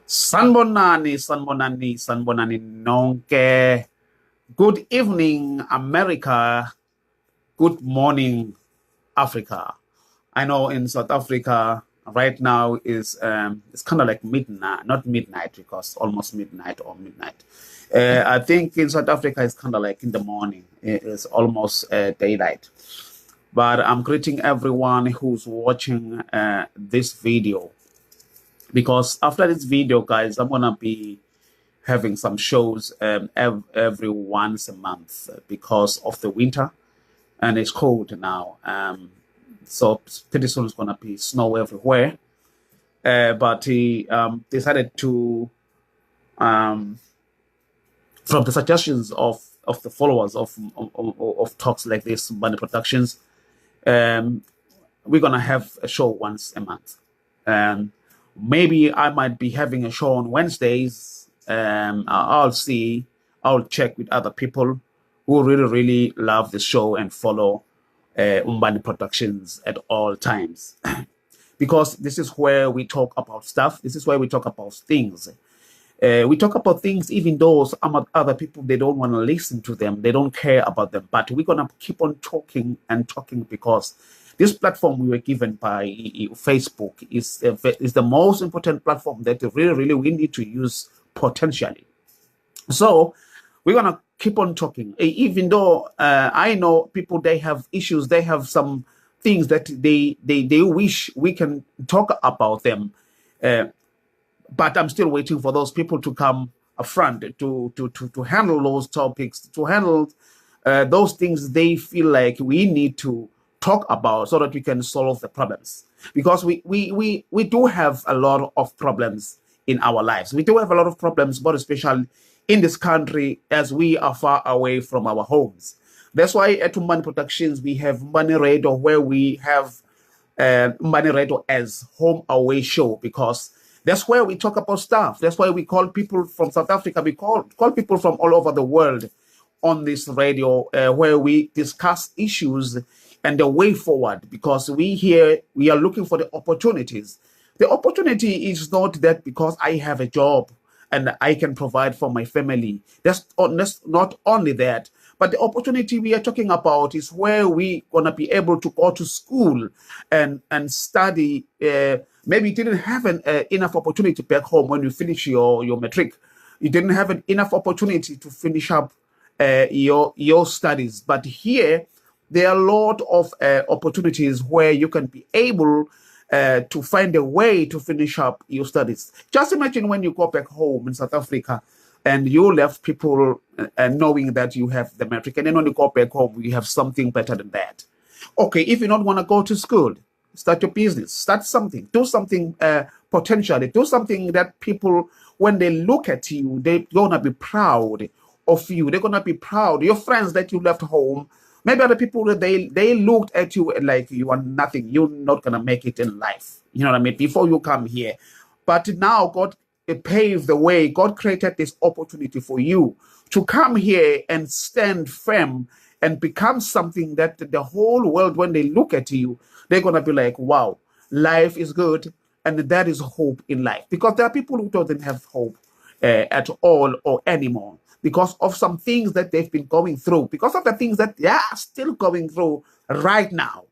Sanbonani, Sanbonani, Sanbonani Nonke. Good evening, America. Good morning, Africa. I know in South Africa right now is it's kind of like midnight, not midnight because almost midnight or midnight. I think in South Africa it's kind of like in the morning. It's almost daylight. But I'm greeting everyone who's watching this video because after this video, guys, I'm gonna be having some shows every once a month because of the winter and it's cold now. So pretty soon it's gonna be snow everywhere. But he decided to, um, from the suggestions of the followers of talks like this, Money Productions, um, we're gonna have a show once a month. Um, Maybe I might be having a show on Wednesdays. I'll see. I'll check with other people who really love the show and follow Umbani Productions at all times. Because this is where we talk about stuff. This is where we talk about things. We talk about things even though some other people, they don't want to listen to them. They don't care about them. But we're going to keep on talking and talking because this platform we were given by Facebook is the most important platform that really we need to use potentially. So we're going to keep on talking. Even though I know people, they have issues, they have some things that they wish we can talk about them. Uh, but I'm still waiting for those people to come up front to handle those topics, to handle those things they feel like we need to talk about so that we can solve the problems. Because we do have a lot of problems in our lives. We do have a lot of problems, but especially in this country as we are far away from our homes. That's why at Money Productions we have Money Radio, where we have Money Radio as home away show, because that's where we talk about stuff. That's why we call people from South Africa. We call people from all over the world on this radio, where we discuss issues and the way forward. Because we are looking for the opportunities. The opportunity is not that because I have a job and I can provide for my family. That's not only that, but the opportunity we are talking about is where we gonna be able to go to school and study. Maybe you didn't have enough opportunity back home when you finish your matric. You didn't have enough opportunity to finish up your studies. But here, there are a lot of opportunities where you can be able to find a way to finish up your studies. Just imagine when you go back home in South Africa and you left people knowing that you have the matric, and then when you go back home, you have something better than that. Okay, if you don't want to go to school, start your business, start something, do something potentially, do something that people, when they look at you, they're going to be proud of you. They're going to be proud. Your friends that you left home, maybe other people, they looked at you like you are nothing. You're not going to make it in life. You know what I mean? Before you come here. But now God paved the way. God created this opportunity for you to come here and stand firm and become something that the whole world, when they look at you, they're going to be like, wow, life is good. And that is hope in life. Because there are people who don't have hope at all or anymore, because of some things that they've been going through, because of the things that they are still going through right now.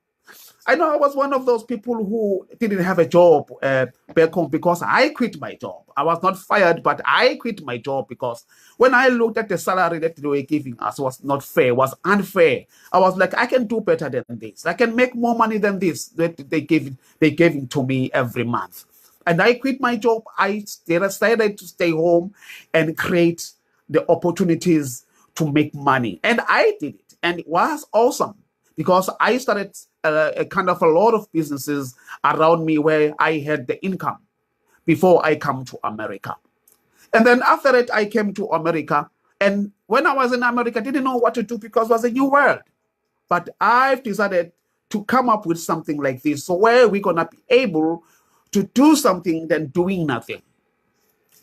I know I was one of those people who didn't have a job back home because I quit my job. I was not fired, but I quit my job because when I looked at the salary that they were giving us was not fair, was unfair. I was like, I can do better than this. I can make more money than this that they gave it to me every month. And I quit my job. I decided to stay home and create the opportunities to make money. And I did it. And it was awesome because I started a kind of a lot of businesses around me where I had the income before I come to America. And then after it, I came to America. And when I was in America, I didn't know what to do because it was a new world. But I've decided to come up with something like this. So where we're going to be able to do something than doing nothing.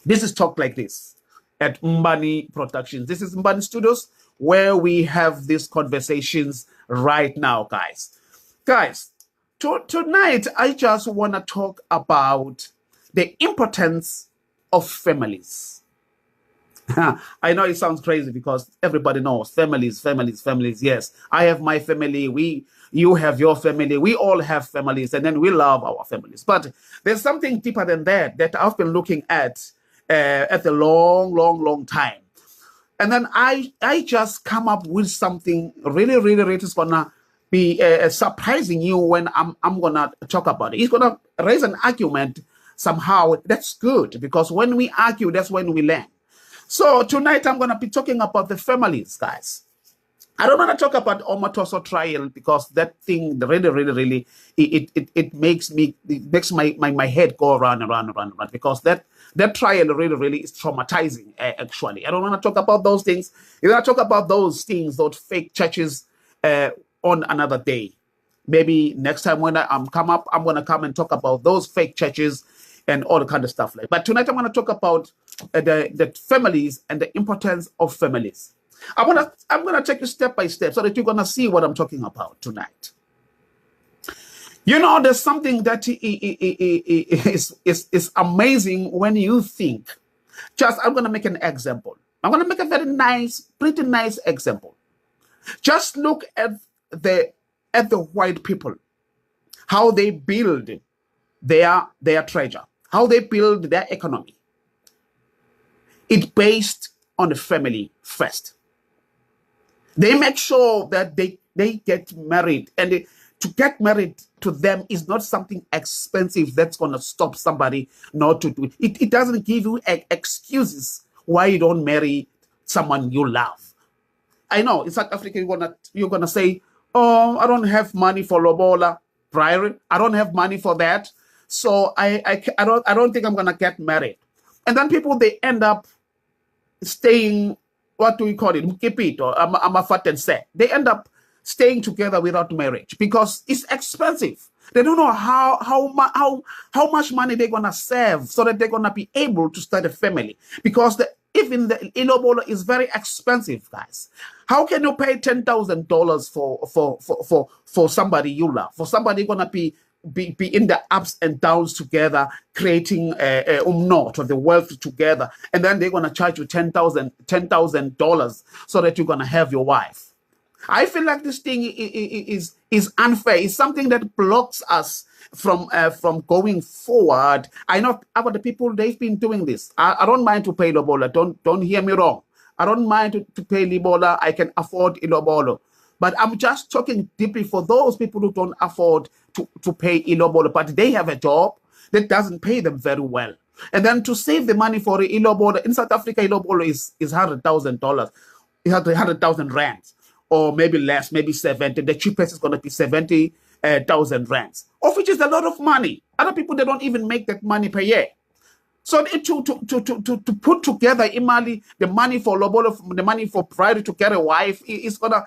This is Talk Like This at Mbani Productions. This is Mbani Studios, where we have these conversations right now, guys. Guys, tonight I just want to talk about the importance of families. I know it sounds crazy because everybody knows families, families, families. Yes, I have my family. You have your family. We all have families, and then we love our families. But there's something deeper than that I've been looking at a long, long, long time. And then I just come up with something really, really, really is gonna be surprising you when I'm gonna talk about it. It's gonna raise an argument somehow. That's good because when we argue, that's when we learn. So tonight I'm gonna be talking about the families, guys. I don't want to talk about Omatoso trial because that thing really, really, really, it makes my head go around and around and around and around because that trial really, really is traumatizing. Actually, I don't want to talk about those things. You want to talk about those things, those fake churches, on another day. Maybe next time when I'm gonna come and talk about those fake churches and all the kind of stuff like. But tonight I'm gonna talk about the families and the importance of families. I'm gonna take you step by step so that you're gonna see what I'm talking about tonight. You know, there's something that is amazing when you think. I'm gonna make an example. I'm gonna make a very nice, pretty nice example. Just look at the white people, how they build their treasure, how they build their economy. It's based on the family first. They make sure that they get married, and to get married to them is not something expensive that's going to stop somebody not to do it. It doesn't give you excuses why you don't marry someone you love. I know in South Africa you're gonna say, "Oh, I don't have money for lobola, prior. I don't have money for that, so I don't think I'm gonna get married." And then people they end up staying. What do we call it? Mkipit or Amafat and say. They end up staying together without marriage because it's expensive. They don't know how much money they're gonna save so that they're gonna be able to start a family. Because even the ilobolo is very expensive, guys. How can you pay $10,000 for somebody you love? For somebody gonna be in the ups and downs together, creating or the wealth together, and then they're gonna charge you $10,000 so that you're gonna have your wife. I feel like this thing is unfair. It's something that blocks us from going forward. I know about the people they've been doing this. I don't mind to pay Lobola. Don't hear me wrong. I don't mind to pay Libola. I can afford Ilobolo. But I'm just talking deeply for those people who don't afford to pay Ilobolo, but they have a job that doesn't pay them very well. And then to save the money for Ilobolo, in South Africa, Ilobolo is $100,000. It's 100,000 rands, or maybe less, maybe 70. The cheapest is going to be 70,000 rands, of which is a lot of money. Other people, they don't even make that money per year. So to put together Imali, the money for Lobolo, the money for pride to get a wife, it's gonna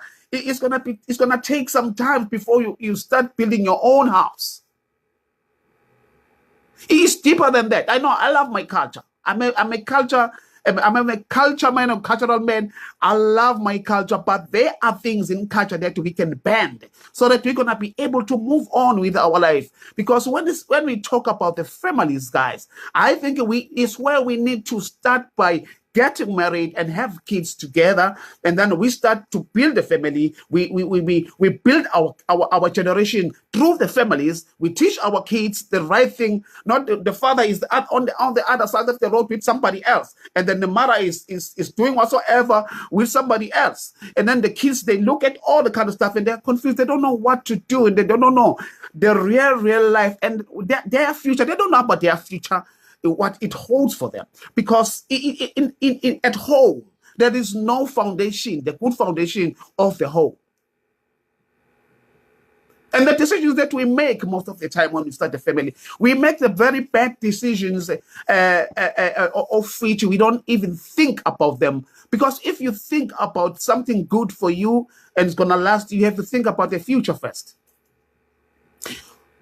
take some time before you start building your own house. It's deeper than that. I know. I love my culture. I'm a culture man, a cultural man. I love my culture, but there are things in culture that we can bend so that we're gonna be able to move on with our life. Because when we talk about the families, guys, I think it's where we need to start by getting married and have kids together, and then we start to build a family. We build our generation through the families. We teach our kids the right thing. Not the father is on the other side of the road with somebody else, and then the mother is doing whatsoever with somebody else, and then the kids they look at all the kind of stuff and they're confused. They don't know what to do, and they don't know the real life and their future. They don't know about their future, what it holds for them, because at home there is no foundation, the good foundation of the home. And the decisions that we make most of the time when we start a family, we make the very bad decisions of which we don't even think about them. Because if you think about something good for you and it's gonna last, you have to think about the future first.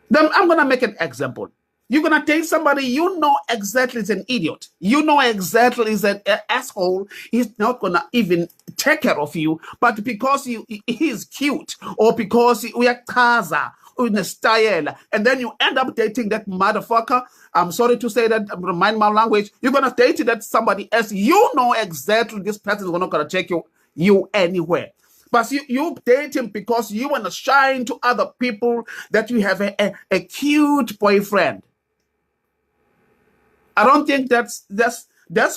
Then I'm gonna make an example. You're going to date somebody you know exactly is an idiot. You know exactly is an asshole. He's not going to even take care of you. But because he is cute, or because we are kaza, in a style, and then you end up dating that motherfucker. I'm sorry to say that, remind my language. You're gonna date that somebody else. You know exactly this person is not gonna take you anywhere. But you date him because you want to shine to other people that you have a cute boyfriend. I don't think that's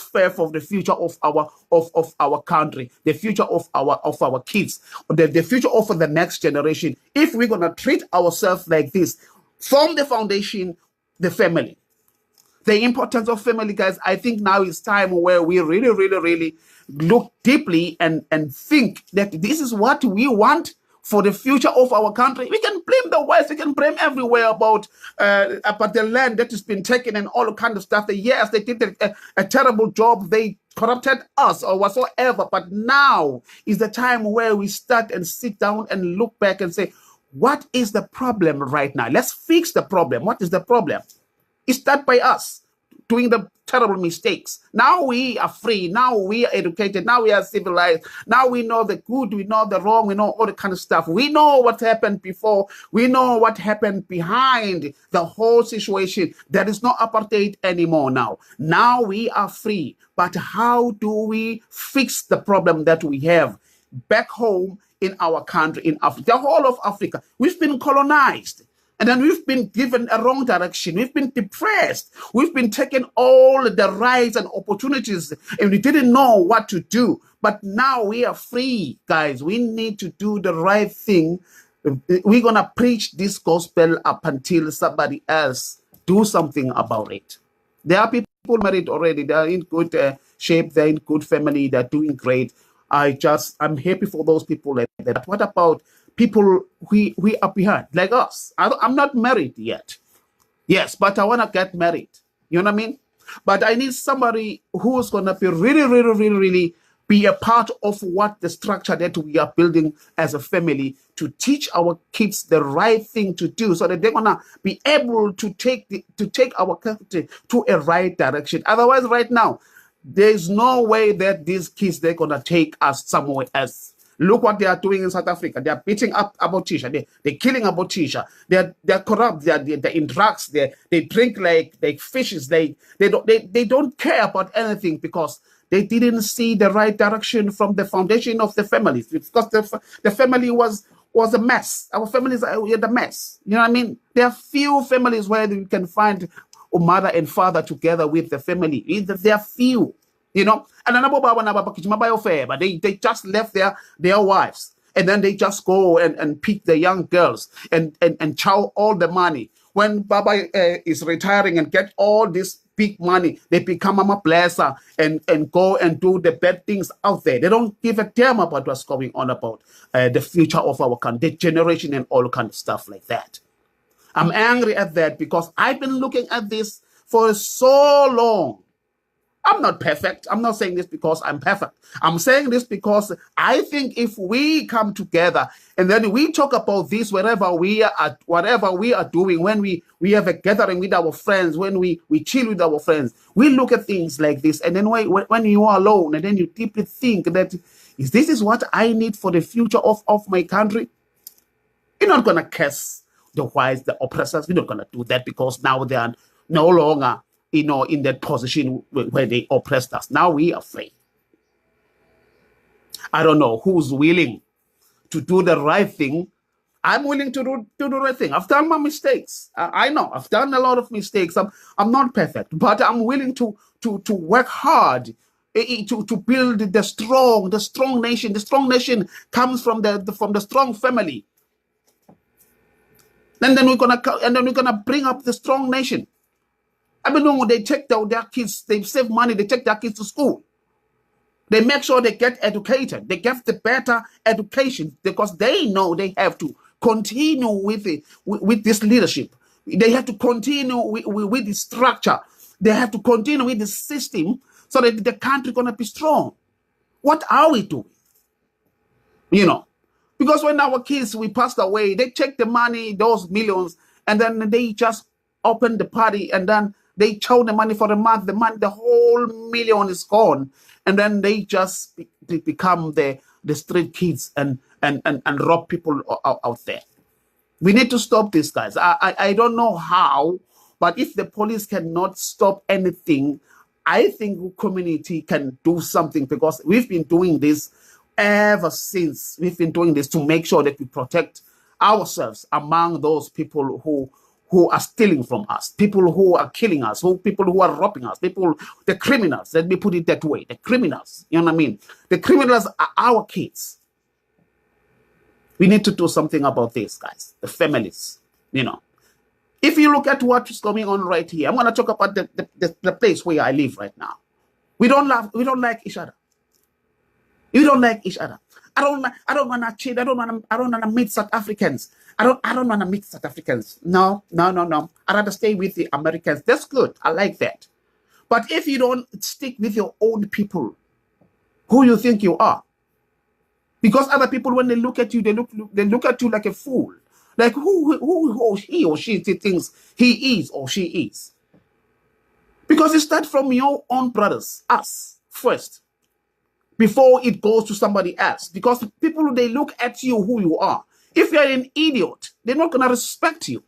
fair for the future of our country, the future of our kids, the future of the next generation. If we're gonna treat ourselves like this, from the foundation, the family, the importance of family, guys. I think now is time where we really, really, really look deeply and think that this is what we want for the future of our country. We can blame the West, we can blame everywhere about the land that has been taken and all kind of stuff. Yes, they did a terrible job. They corrupted us or whatsoever. But now is the time where we start and sit down and look back and say, what is the problem right now? Let's fix the problem. What is the problem? It's that by us doing the terrible mistakes. Now we are free. Now we are educated. Now we are civilized. Now we know the good. We know the wrong. We know all the kind of stuff. We know what happened before. We know what happened behind the whole situation. There is no apartheid anymore now. Now we are free. But how do we fix the problem that we have back home in our country, in Africa, the whole of Africa? We've been colonized. And then we've been given a wrong direction. We've been depressed. We've been taken all the rights and opportunities, and we didn't know what to do. But now we are free, guys. We need to do the right thing. We're going to preach this gospel up until somebody else do something about it. There are people married already. They're in good shape. They're in good family. They're doing great. I'm happy for those people like that. What about people we are behind, like us? I'm not married yet. Yes, but I want to get married. You know what I mean? But I need somebody who's going to be really, really, really, really be a part of what the structure that we are building as a family, to teach our kids the right thing to do so that they're going to be able to take our country to a right direction. Otherwise, right now, there's no way that these kids, they're going to take us somewhere else. Look what they are doing in South Africa. They are beating up Abotisha. They're killing Abotisha. They're corrupt. They're in drugs. They drink like fishes. They don't care about anything because they didn't see the right direction from the foundation of the families. Because the family was a mess. Our families are the mess. You know what I mean? There are few families where you can find a mother and father together with the family. There are few. You know, and they just left their wives, and then they just go and pick the young girls and chow all the money. When Baba is retiring and get all this big money, they become Mama Blesser and go and do the bad things out there. They don't give a damn about what's going on about the future of our country, the generation and all kind of stuff like that. I'm angry at that because I've been looking at this for so long. I'm not perfect. I'm not saying this because I'm perfect. I'm saying this because I think if we come together and then we talk about this wherever we are, whatever we are doing, when we have a gathering with our friends, when we chill with our friends, we look at things like this. And then when you are alone and then you deeply think that this is what I need for the future of my country, you're not going to curse the whites, the oppressors. We're not going to do that because now they are no longer in that position where they oppressed us. Now we are free. I don't know who's willing to do the right thing. I'm willing to do the right thing. I've done my mistakes. I know I've done a lot of mistakes. I'm not perfect, but I'm willing to work hard to build the strong nation. The strong nation comes from the strong family. And then we're gonna bring up the strong nation. I mean, they take their kids, they save money, they take their kids to school. They make sure they get educated. They get the better education because they know they have to continue with this leadership. They have to continue with the structure. They have to continue with the system so that the country is going to be strong. What are we doing? You know, because when our kids, we passed away, they take the money, those millions, and then they just open the party and then they chow the money for a month. The whole million is gone, and then they just become the street kids and rob people out there. We need to stop this, guys. I don't know how, but if the police cannot stop anything, I think community can do something, because we've been doing this ever since. We've been doing this to make sure that we protect ourselves among those people who are stealing from us, people who are killing us, people who are robbing us, the criminals. Let me put it that way. The criminals, you know what I mean? The criminals are our kids. We need to do something about this, guys. The families, you know. If you look at what is going on right here, I'm going to talk about the place where I live right now. We don't like each other. We don't like each other. I don't want to cheat. I don't want to meet South Africans. I don't want to meet South Africans. No. I'd rather stay with the Americans. That's good. I like that. But if you don't stick with your own people, who you think you are? Because other people, when they look at you, they look at you like a fool. Like who he or she thinks he is or she is. Because it starts from your own brothers, us, first, before it goes to somebody else. Because people, they look at you who you are. If you're an idiot, they're not going to respect you.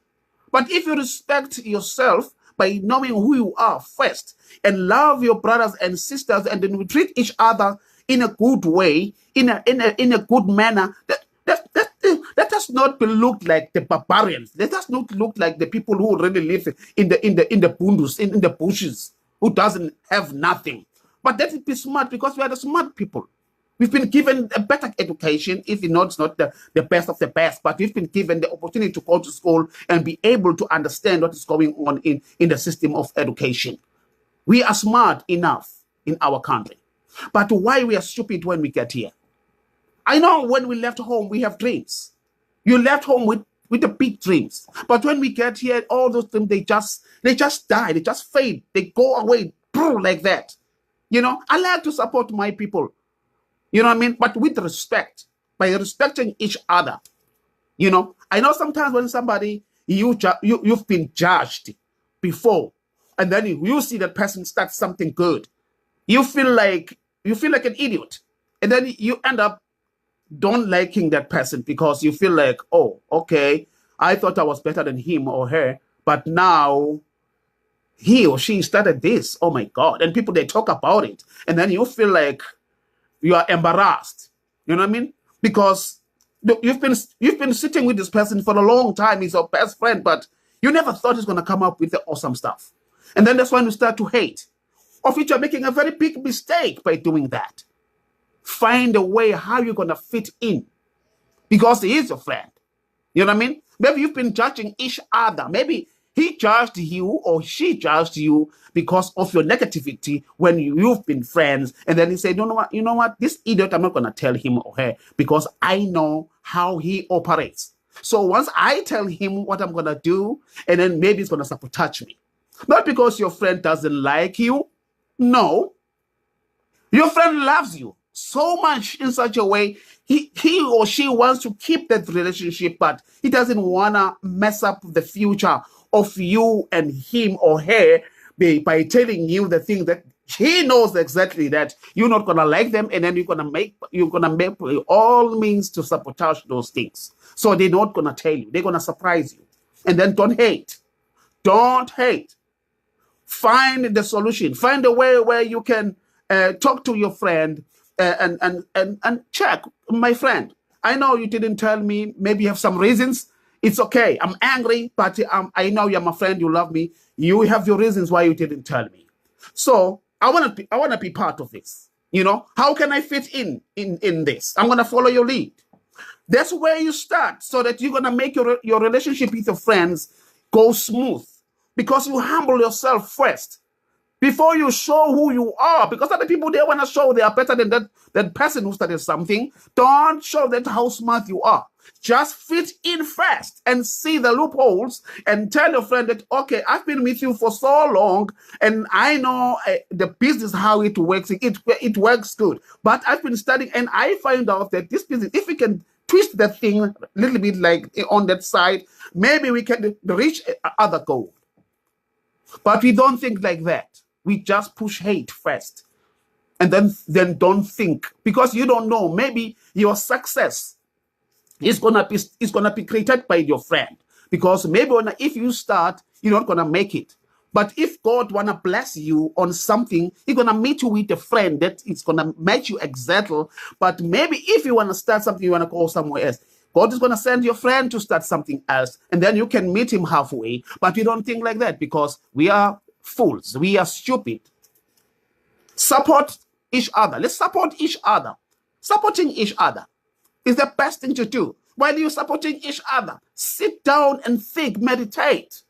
But if you respect yourself by knowing who you are first, and love your brothers and sisters, and then we treat each other in a good way, in a good manner, that does not look like the barbarians. That does not look like the people who really live in the bundus, in the bushes, who doesn't have nothing. But that would be smart, because we are the smart people. We've been given a better education, if it's not the best of the best, but we've been given the opportunity to go to school and be able to understand what is going on in the system of education. We are smart enough in our country. But why we are stupid when we get here? I know when we left home, we have dreams. You left home with the big dreams. But when we get here, all those dreams, they just die. They just fade. They go away like that. You know, I like to support my people. You know what I mean? But with respect, by respecting each other. You know, I know sometimes when somebody, you've been judged before, and then you see that person start something good, you feel like an idiot. And then you end up don't liking that person, because you feel like, oh, okay, I thought I was better than him or her, but now he or she started this. Oh my God. And people, they talk about it. And then you feel like you are embarrassed. You know what I mean? Because you've been sitting with this person for a long time. He's your best friend, but you never thought he's going to come up with the awesome stuff. And then that's when you start to hate, of which you're making a very big mistake by doing that. Find a way how you're going to fit in, because he is your friend. You know what I mean? Maybe you've been judging each other. Maybe he judged you or she judged you because of your negativity when you've been friends. And then he said, you know what? This idiot, I'm not going to tell him or her, because I know how he operates. So once I tell him what I'm going to do, and then maybe he's going to sabotage me. Not because your friend doesn't like you. No. Your friend loves you so much in such a way, he or she wants to keep that relationship, but he doesn't want to mess up the future of you and him or her by telling you the thing that he knows exactly that you're not going to like them, and then you're going to make all means to sabotage those things. So they're not going to tell you. They're going to surprise you. And then don't hate. Don't hate. Find the solution. Find a way where you can talk to your friend and check, my friend. I know you didn't tell me. Maybe you have some reasons. It's okay. I'm angry, but I know you're my friend. You love me. You have your reasons why you didn't tell me. So I want to be part of this. You know, how can I fit in this? I'm going to follow your lead. That's where you start, so that you're going to make your relationship with your friends go smooth, because you humble yourself first before you show who you are. Because other people, they want to show they are better than that person who started something. Don't show that how smart you are. Just fit in first and see the loopholes, and tell your friend that, okay, I've been with you for so long, and I know the business, how it works. It works good. But I've been studying, and I find out that this business, if we can twist that thing a little bit like on that side, maybe we can reach other goal. But we don't think like that. We just push hate first, and then don't think, because you don't know. Maybe your success It's gonna be created by your friend. Because maybe if you start, you're not gonna make it. But if God wanna bless you on something, He's gonna meet you with a friend that is gonna match you exactly. But maybe if you wanna start something, you wanna go somewhere else. God is gonna send your friend to start something else, and then you can meet him halfway. But we don't think like that because we are fools. We are stupid. Support each other. Let's support each other. Supporting each other is the best thing to do. While you're supporting each other, sit down and think, meditate.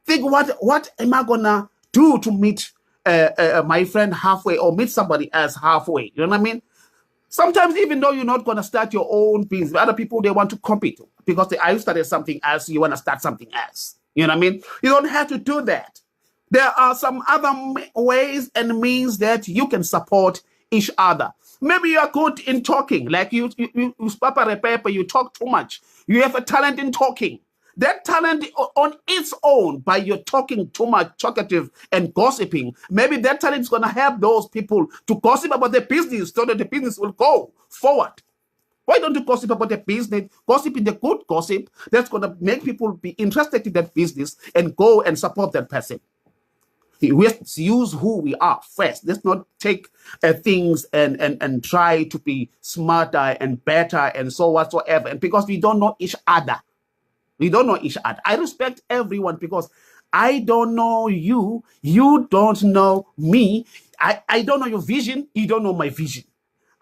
Think, what am I gonna do to meet my friend halfway or meet somebody else halfway? You know what I mean? Sometimes even though you're not gonna start your own business, other people, they want to compete because I started something else, you want to start something else. You know what I mean? You don't have to do that. There are some other ways and means that you can support each other. Maybe you are good in talking, like you talk too much. You have a talent in talking. That talent on its own, by your talking too much, talkative and gossiping, maybe that talent is going to help those people to gossip about their business so that the business will go forward. Why don't you gossip about the business? Gossip in the good gossip that's going to make people be interested in that business and go and support that person. Let's use who we are first. Let's not take things and try to be smarter and better and so whatsoever. And because we don't know each other. We don't know each other. I respect everyone because I don't know you. You don't know me. I don't know your vision. You don't know my vision.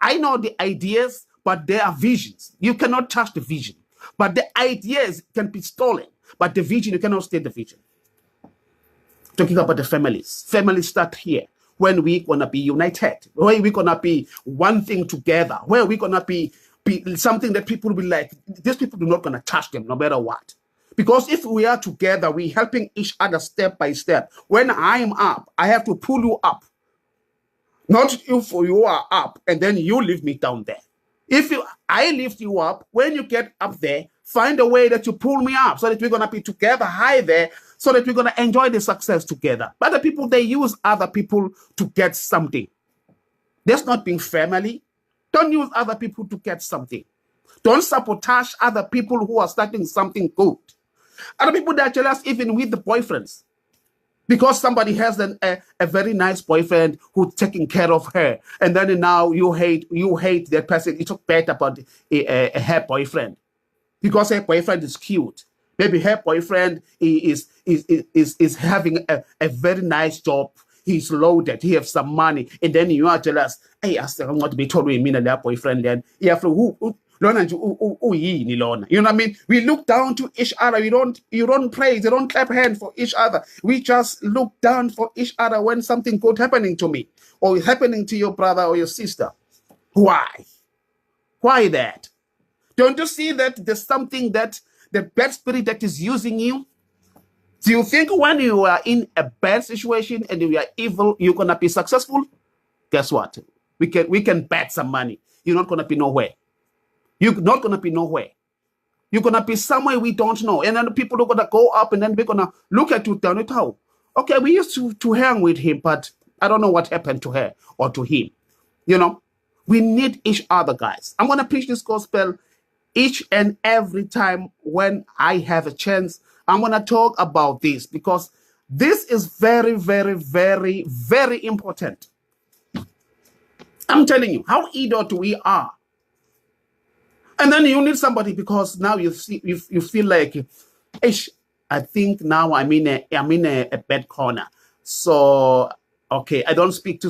I know the ideas, but they are visions. You cannot touch the vision. But the ideas can be stolen. But the vision, you cannot steal the vision. Talking about the families. Families start here. When we're going to be united. When we're going to be one thing together. Where we're going to be something that people will be like, these people are not going to touch them no matter what. Because if we are together, we're helping each other step by step. When I am up, I have to pull you up. Not if you are up and then you leave me down there. I lift you up, when you get up there, find a way that you pull me up so that we're going to be together high there so that we're going to enjoy the success together. But the people, they use other people to get something. That's not being family. Don't use other people to get something. Don't sabotage other people who are starting something good. Other people that are jealous even with the boyfriends. Because somebody has a very nice boyfriend who's taking care of her. And then now you hate that person. You talk bad about her boyfriend. Because her boyfriend is cute. Maybe her boyfriend is having a very nice job. He's loaded. He has some money. And then you are jealous. Hey, I still want to be told with me and that boyfriend then. Yeah, you know what I mean? We look down to each other. You don't praise. You don't clap hands for each other. We just look down for each other when something good happening to me or happening to your brother or your sister. Why? Why that? Don't you see that there's something that the bad spirit that is using you? Do you think when you are in a bad situation and you are evil, you're gonna be successful? Guess what? We can bet some money. You're not gonna be nowhere. You're not gonna be nowhere. You're gonna be somewhere we don't know. And then people are gonna go up and then we're gonna look at you down at how. Okay, we used to hang with him, but I don't know what happened to her or to him. You know, we need each other, guys. I'm gonna preach this gospel each and every time when I have a chance. I'm going to talk about this because this is very, very, very, very important. I'm telling you how idiot we are. And then you need somebody because now you feel like, I think now I'm in a bad corner. So, okay, I don't speak to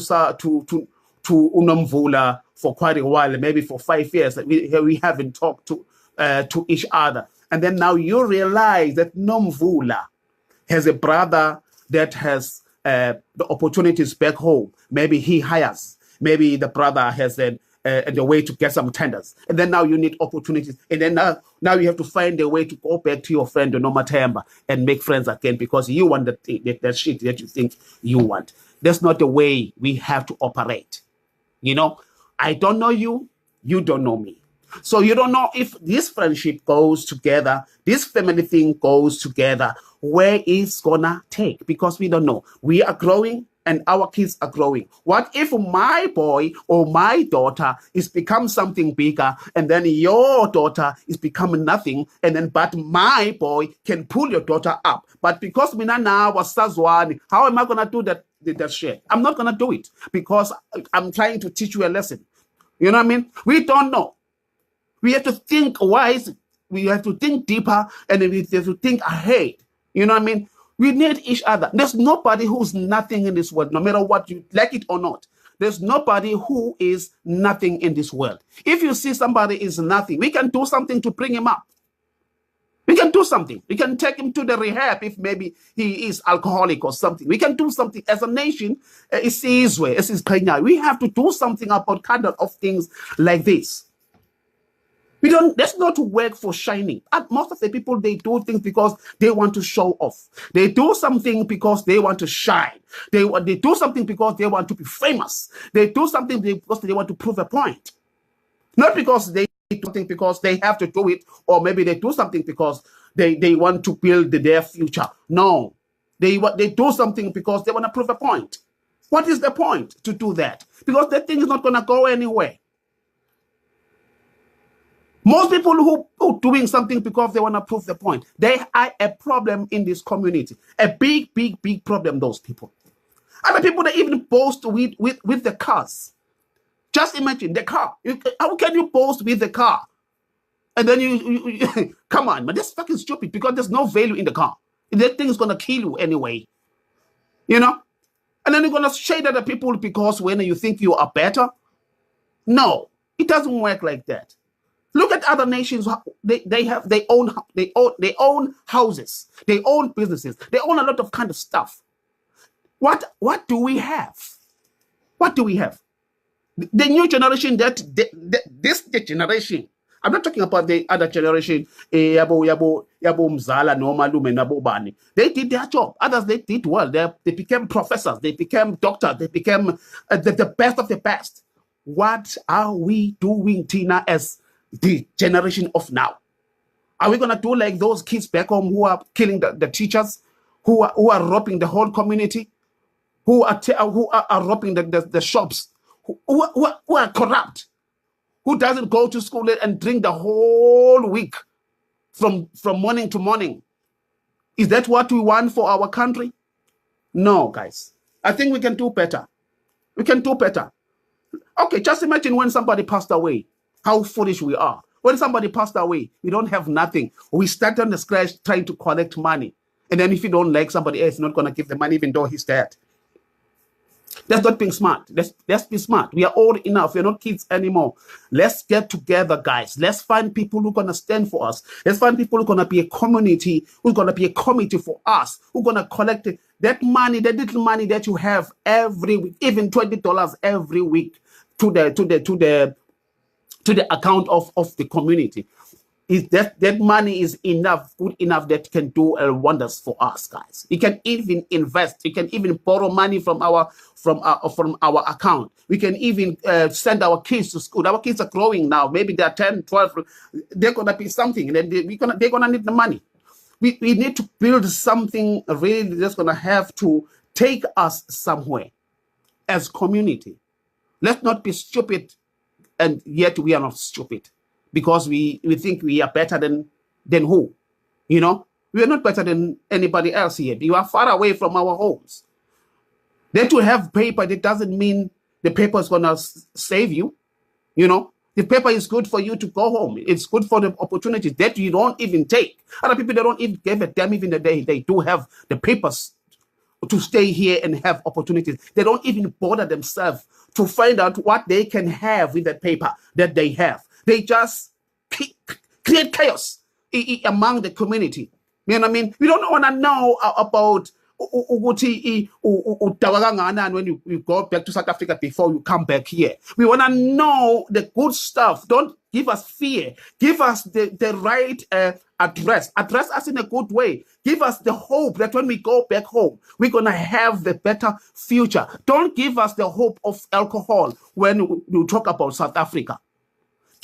Unomvula for quite a while, maybe for 5 years. We haven't talked to each other. And then now you realize that Nomvula has a brother that has the opportunities back home. Maybe he hires. Maybe the brother has the way to get some tenders. And then now you need opportunities. And then now you have to find a way to go back to your friend, Nomatemba, and make friends again because you want that shit that you think you want. That's not the way we have to operate. You know, I don't know you. You don't know me. So you don't know if this friendship goes together, this family thing goes together, where it's gonna take, because we don't know. We are growing, and our kids are growing? What if my boy or my daughter is become something bigger, and then your daughter is becoming nothing, and then but my boy can pull your daughter up? But because mina now was Sazwani, how am I gonna do that shit? I'm not gonna do it because I'm trying to teach you a lesson. You know what I mean? We don't know. We have to think wise. We have to think deeper, and then we have to think ahead. You know what I mean? We need each other. There's nobody who's nothing in this world, no matter what you like it or not. There's nobody who is nothing in this world. If you see somebody is nothing, we can do something to bring him up. We can do something. We can take him to the rehab if maybe he is alcoholic or something. We can do something as a nation. It's Israel, it's Kenya. We have to do something about kind of things like this. We don't. Let's not work for shining. And most of the people, they do things because they want to show off. They do something because they want to shine. They do something because they want to be famous. They do something because they want to prove a point. Not because they do something because they have to do it, or maybe they do something because they want to build their future. No, they do something because they want to prove a point. What is the point to do that? Because that thing is not going to go anywhere. Most people who are doing something because they want to prove the point, they are a problem in this community. A big, big, big problem, those people. Other people that even boast with the cars. Just imagine the car. How can you boast with the car? And then you come on, man, that's fucking stupid because there's no value in the car. That thing is going to kill you anyway. You know? And then you're going to shade other people because when you think you are better. No, it doesn't work like that. Look at other nations. They have their own houses, they own businesses, they own a lot of kind of stuff. What do we have? What do we have? The new generation, this generation. I'm not talking about the other generation. Yabo Mzala, no Malume, Nabo Bani. They did their job. Others, they did well. They became professors. They became doctors. They became the best of the best. What are we doing, Tina, as the generation of now? Are we going to do like those kids back home who are killing the teachers, who are robbing the whole community, who are robbing the shops, who are corrupt, who doesn't go to school and drink the whole week from morning to morning? Is that what we want for our country? No, guys. I think we can do better. We can do better. Okay, just imagine when somebody passed away. How foolish we are. When somebody passed away, we don't have nothing. We start on the scratch trying to collect money. And then if you don't like somebody else, you're not going to give the money even though he's dead. That's not being smart. Let's be smart. We are old enough. We're not kids anymore. Let's get together, guys. Let's find people who are going to stand for us. Let's find people who are going to be a community, who's going to be a committee for us, who's going to collect it. That money, that little money that you have every week, even $20 every week to the account of the community. Is that money is good enough that can do wonders for us, guys. You can even invest. You can even borrow money from our account. We can even send our kids to school. Our kids are growing now. Maybe they're 10, 12. They're gonna be something, and then they're gonna need the money. We need to build something really that's gonna have to take us somewhere as community. Let's not be stupid. And yet we are not stupid because we think we are better than who? You know, we are not better than anybody else here. You are far away from our homes. That you have paper, that doesn't mean the paper is going to save you. You know, the paper is good for you to go home. It's good for the opportunities that you don't even take. Other people, they don't even give a damn even the day they do have the papers to stay here and have opportunities. They don't even bother themselves to find out what they can have with the paper that they have. They just create chaos among the community. You know what I mean? We don't want to know about when you go back to South Africa before you come back here. We want to know the good stuff. Don't give us fear. Give us the right address. Address us in a good way. Give us the hope that when we go back home, we're going to have the better future. Don't give us the hope of alcohol when you talk about South Africa.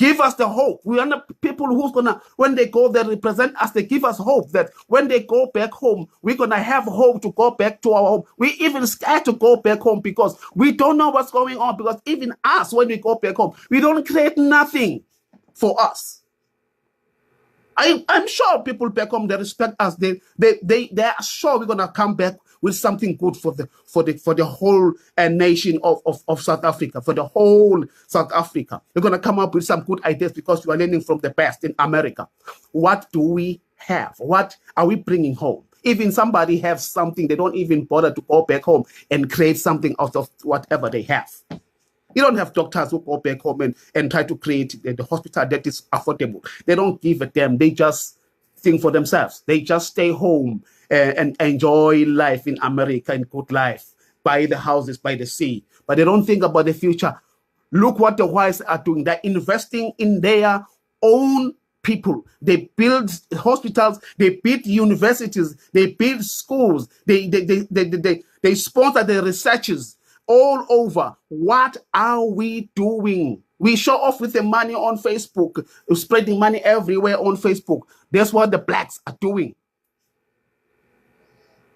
Give us the hope. We are the people who's gonna, when they go there, represent us. They give us hope that when they go back home, we're gonna have hope to go back to our home. We even scared to go back home because we don't know what's going on. Because even us, when we go back home, we don't create nothing for us. I'm sure people back home, they respect us. They are sure we're gonna come back with something good for the whole nation of South Africa, for the whole South Africa. We're gonna come up with some good ideas because we are learning from the best in America. What do we have? What are we bringing home? Even somebody has something, they don't even bother to go back home and create something out of whatever they have. You don't have doctors who go back home and try to create the hospital that is affordable. They don't give a damn. They just think for themselves. They just stay home and enjoy life in America and good life, buy the houses by the sea. But they don't think about the future. Look what the whites are doing. They're investing in their own people. They build hospitals. They build universities. They build schools. They sponsor the researchers all over. What are we doing? We show off with the money on Facebook, spreading money everywhere on Facebook. That's what the blacks are doing.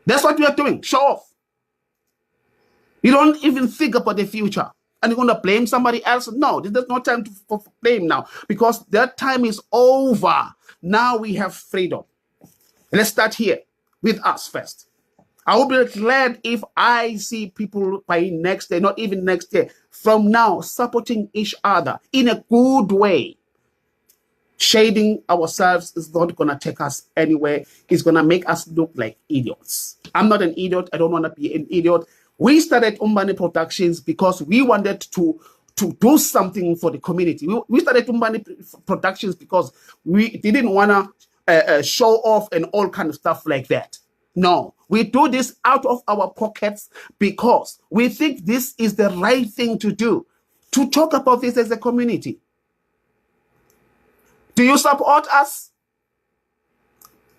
That's what we are doing. Show off. You don't even think about the future. And you're going to blame somebody else? No, there's no time for blame now because that time is over. Now we have freedom. Let's start here with us first. I will be glad if I see people by next day, not even next year, from now, supporting each other in a good way. Shading ourselves is not going to take us anywhere. It's going to make us look like idiots. I'm not an idiot. I don't want to be an idiot. We started Umbani Productions because we wanted to do something for the community. We started Umbani Productions because we didn't want to show off and all kind of stuff like that. No, we do this out of our pockets because we think this is the right thing to do, to talk about this as a community. Do you support us?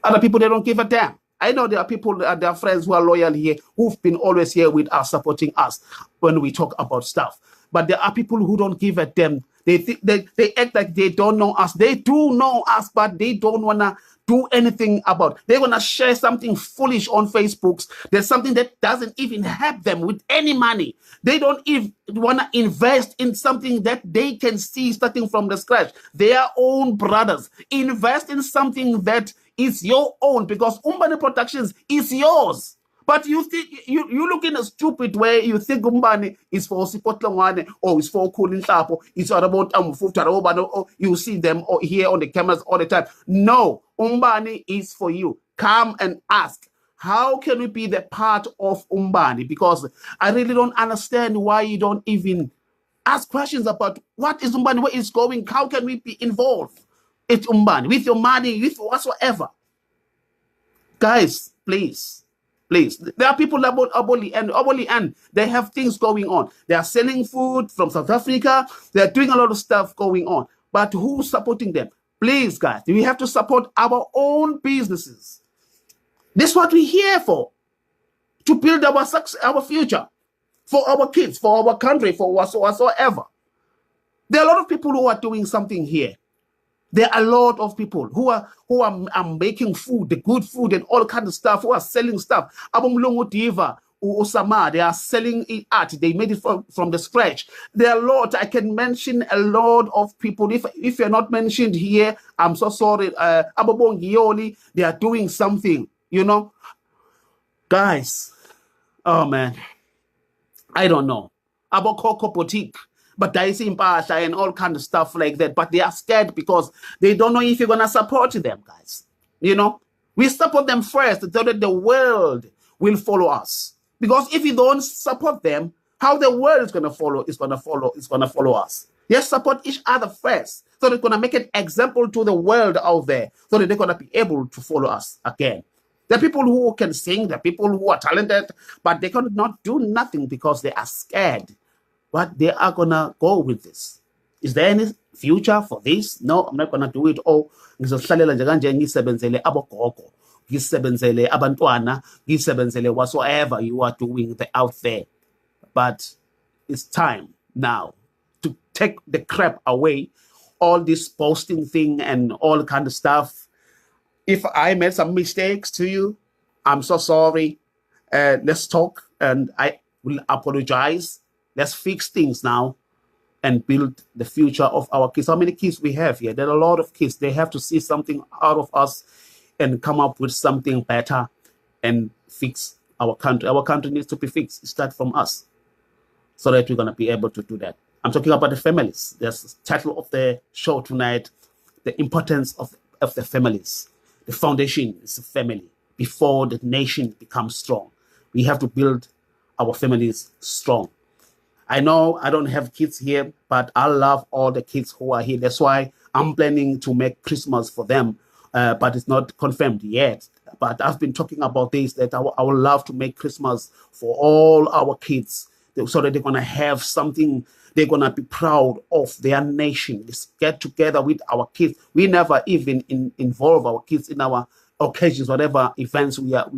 Other people, they don't give a damn. I know there are people, there are friends who are loyal here, who've been always here with us, supporting us when we talk about stuff. But there are people who don't give a damn. They act like they don't know us. They do know us, but they don't want to do anything about it. They're going to share something foolish on Facebook. There's something that doesn't even help them with any money. They don't even want to invest in something that they can see starting from the scratch. Their own brothers. Invest in something that is your own because Umbani Productions is yours. But you think you look in a stupid way. You think Umbani is for Sipotlangwane or is for Kulin Tapo. It's all about or you see them here on the cameras all the time. No, Umbani is for you. Come and ask. How can we be the part of Umbani? Because I really don't understand why you don't even ask questions about what is Umbani, where it's going, how can we be involved? It's Umbani, with your money, with whatsoever. Guys, please. There are people about Oboli and they have things going on. They are selling food from South Africa. They are doing a lot of stuff going on. But who's supporting them? Please, guys, we have to support our own businesses. This is what we're here for. To build our success, our future. For our kids, for our country, for whatsoever. There are a lot of people who are doing something here. There are a lot of people who are making food, the good food and all kinds of stuff, who are selling stuff. Abumlungu Diva, Osama, they are selling art. They made it from the scratch. There are a lot. I can mention a lot of people. If you're not mentioned here, I'm so sorry. Abobongioli, they are doing something, you know. Guys, oh man, I don't know. Abokoko Boutique. But Daisy Impasha and all kind of stuff like that. But they are scared because they don't know if you're going to support them, guys. You know, we support them first so that the world will follow us. Because if you don't support them, how the world is going to follow us. Yes, support each other first. So they're going to make an example to the world out there. So that they're going to be able to follow us again. There are people who can sing. There are people who are talented. But they cannot do nothing because they are scared. But they are going to go with this. Is there any future for this? No, I'm not going to do it all. Ngizohlalela nje kanje ngisebenzele abogogo, ngisebenzele abantwana, ngisebenzele whatsoever you are doing out there. But it's time now to take the crap away all this posting thing and all kind of stuff. If I made some mistakes to you, I'm so sorry. Let's talk, and I will apologize. Let's fix things now and build the future of our kids. How many kids we have here? There are a lot of kids. They have to see something out of us and come up with something better and fix our country. Our country needs to be fixed. Start from us so that we're going to be able to do that. I'm talking about the families. That's the title of the show tonight, the importance of the families. The foundation is the family. Before the nation becomes strong, we have to build our families strong. I know I don't have kids here, but I love all the kids who are here. That's why I'm planning to make Christmas for them, but it's not confirmed yet. But I've been talking about this, that I would love to make Christmas for all our kids so that they're going to have something, they're going to be proud of their nation. Let's get together with our kids. We never even involve our kids in our occasions, whatever events we are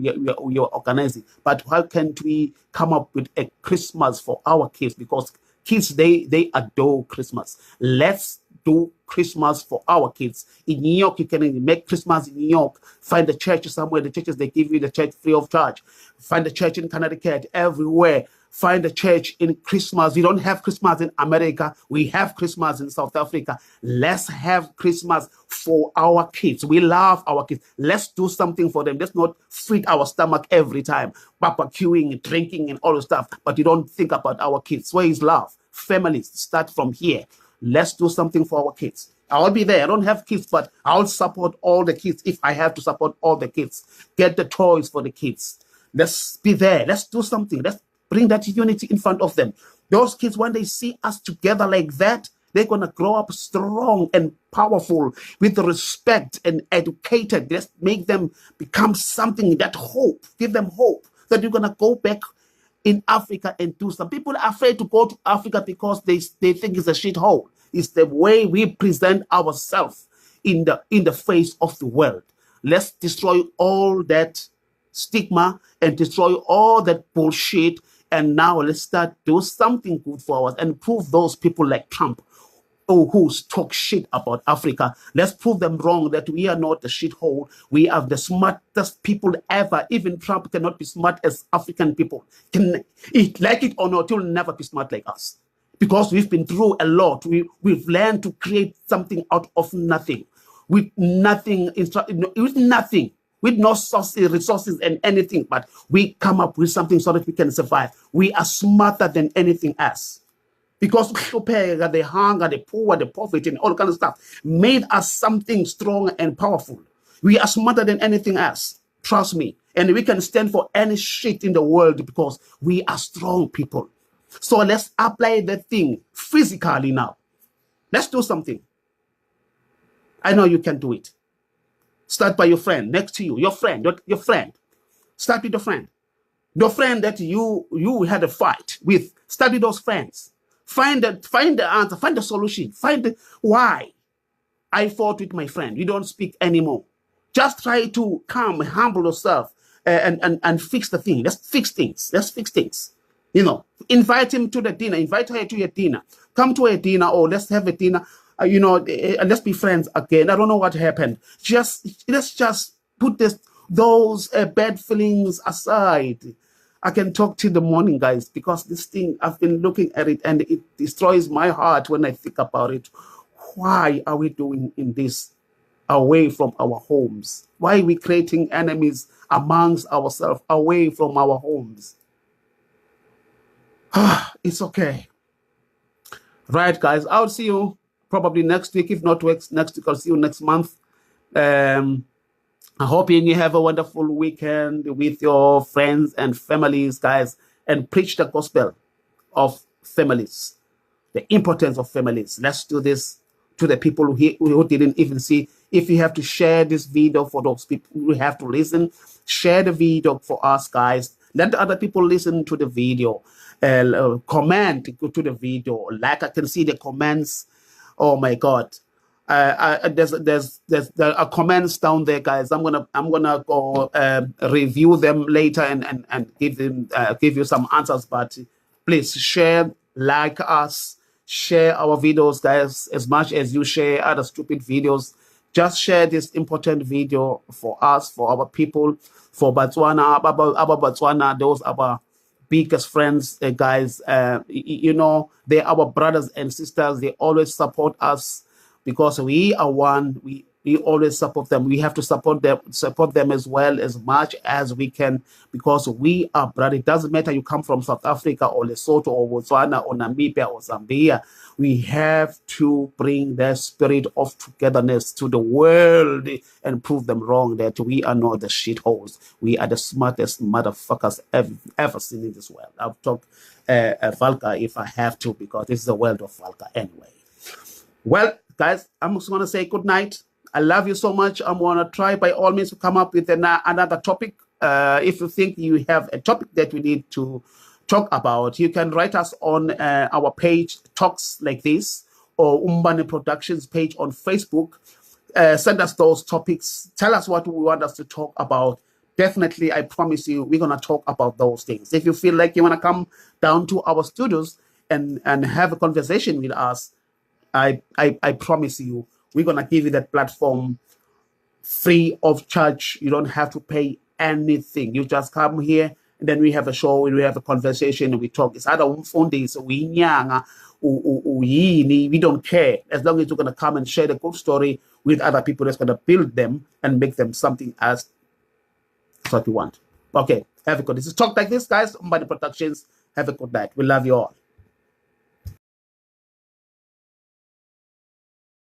organizing. But how can we come up with a Christmas for our kids? Because kids, they adore Christmas. Let's do Christmas for our kids. In New York, you can make Christmas in New York. Find a church somewhere. The churches, they give you the church free of charge. Find a church in Connecticut, everywhere. Find a church in Christmas. We don't have Christmas in America. We have Christmas in South Africa. Let's have Christmas for our kids. We love our kids. Let's do something for them. Let's not feed our stomach every time, barbecuing, drinking, and all the stuff. But you don't think about our kids. Where is love? Families start from here. Let's do something for our kids. I'll be there. I don't have kids, but I'll support all the kids if I have to support all the kids. Get the toys for the kids. Let's be there. Let's do something. Let's bring that unity in front of them. Those kids, when they see us together like that, they're going to grow up strong and powerful with respect and educated. Let's make them become something, that hope. Give them hope that you're going to go back in Africa and do some. People are afraid to go to Africa because they think it's a shithole. It's the way we present ourselves in the face of the world. Let's destroy all that stigma and destroy all that bullshit. And now let's start do something good for us and prove those people like Trump who talk shit about Africa. Let's prove them wrong, that we are not the shithole. We are the smartest people ever. Even Trump cannot be smart as African people. Like it or not, he'll never be smart like us. Because we've been through a lot. We've learned to create something out of nothing. With nothing, with no resources and anything, but we come up with something so that we can survive. We are smarter than anything else. Because the hunger, the poor, the poverty, and all kind of stuff made us something strong and powerful. We are smarter than anything else. Trust me. And we can stand for any shit in the world because we are strong people. So let's apply the thing physically now. Let's do something. I know you can do it. Start by your friend next to you, your friend. Start with your friend. Your friend that you had a fight with. Start with those friends. Find the answer, find the solution, find why I fought with my friend. You don't speak anymore. Just try to come, humble yourself, and fix the thing. Let's fix things. Let's fix things. You know, invite him to the dinner. Invite her to your dinner. Come to a dinner, or let's have a dinner. Let's be friends again. I don't know what happened. Let's just put those bad feelings aside. I can talk till the morning, guys, because this thing, I've been looking at it and it destroys my heart when I think about it. Why are we doing in this away from our homes? Why are we creating enemies amongst ourselves away from our homes? It's okay. Right, guys, I'll see you probably next week. If not next week, I'll see you next month. I hope you have a wonderful weekend with your friends and families, guys, and preach the gospel of families, the importance of families. Let's do this to the people who didn't even see. If you have to share this video for those people who have to listen, share the video for us, guys. Let other people listen to the video. Comment to the video. Like, I can see the comments. Oh my God. There's comments down there, guys. I'm gonna go review them later and give you some answers. But please share, like us, share our videos, guys, as much as you share other stupid videos. Just share this important video for us, for our people, for Botswana, our Botswana, those our biggest friends, guys. You know, they're our brothers and sisters. They always support us because we are one. We always support them. We have to support them as well as much as we can because we are brother. It doesn't matter you come from South Africa or Lesotho or Botswana or Namibia or Zambia. We have to bring the spirit of togetherness to the world and prove them wrong that we are not the shitholes. We are the smartest motherfuckers ever seen in this world. I'll talk Valka if I have to because this is the world of Valka anyway. Well, guys, I'm just going to say good night. I love you so much. I'm going to try by all means to come up with another topic. If you think you have a topic that we need to talk about, you can write us on our page, Talks Like This, or Umbani Productions page on Facebook. Send us those topics. Tell us what we want us to talk about. Definitely, I promise you, we're going to talk about those things. If you feel like you want to come down to our studios and have a conversation with us, I promise you, we're going to give you that platform free of charge. You don't have to pay anything. You just come here, and then we have a show, and we have a conversation, and we talk. It's either umfundisi, uyinyanga, uyini, we don't care. As long as you're going to come and share the good story with other people that's going to build them and make them something else. That's what we want. Okay, have a good. This is Talk Like This, guys. Umbani Productions. Have a good night. We love you all.